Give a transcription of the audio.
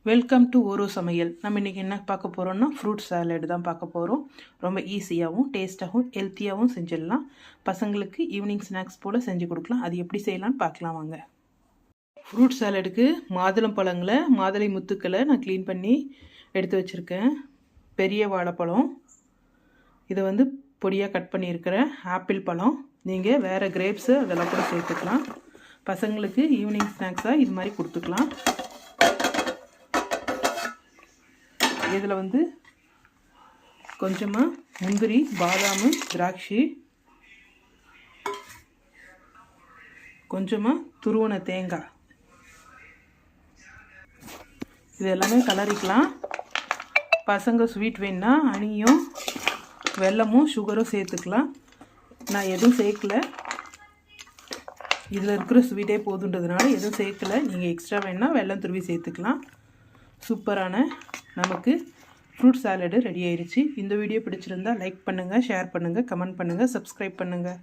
Welcome to ஒரு சமையல். நம்ம இன்றைக்கி என்ன பார்க்க போகிறோம்னா ஃப்ரூட் சாலட் தான் பார்க்க போகிறோம். ரொம்ப ஈஸியாகவும் டேஸ்ட்டாகவும் ஹெல்த்தியாகவும் செஞ்சிடலாம். பசங்களுக்கு ஈவினிங் ஸ்நாக்ஸ் போல் செஞ்சு கொடுக்கலாம். அது எப்படி செய்யலான்னு பார்க்கலாம் வாங்க. ஃப்ரூட் சாலடுக்கு மாதுளம்பழங்களை மாதுளை முத்துக்களை நான் க்ளீன் பண்ணி எடுத்து வச்சுருக்கேன். பெரிய வாழைப்பழம், இதை வந்து பொடியாக கட் பண்ணியிருக்கிறேன். ஆப்பிள் பழம், நீங்கள் வேறு கிரேப்ஸு அதெல்லாம் கூட சேர்த்துக்கலாம். பசங்களுக்கு ஈவினிங் ஸ்நாக்ஸாக இது மாதிரி கொடுத்துக்கலாம். இதில் வந்து கொஞ்சமாக முந்திரி, பாதாம், திராட்சை, கொஞ்சமாக துருவன தேங்காய், இது எல்லாமே கலரிக்கலாம். பசங்க ஸ்வீட் வேணுன்னா ஹனியும் வெல்லமும் சுகரும் சேர்த்துக்கலாம். நான் எதுவும் சேர்க்கல, இதில் இருக்கிற ஸ்வீட்டே போதுன்றதுனால எதுவும் சேர்க்கலை. நீங்கள் எக்ஸ்ட்ரா வேணுன்னா வெல்லம் துருவி சேர்த்துக்கலாம். சூப்பரான நமக்கு ஃப்ரூட் சாலடு ரெடி ஆயிடுச்சு. இந்த வீடியோ பிடிச்சிருந்தா லைக் பண்ணுங்கள், ஷேர் பண்ணுங்கள், கமெண்ட் பண்ணுங்கள், சப்ஸ்கிரைப் பண்ணுங்கள்.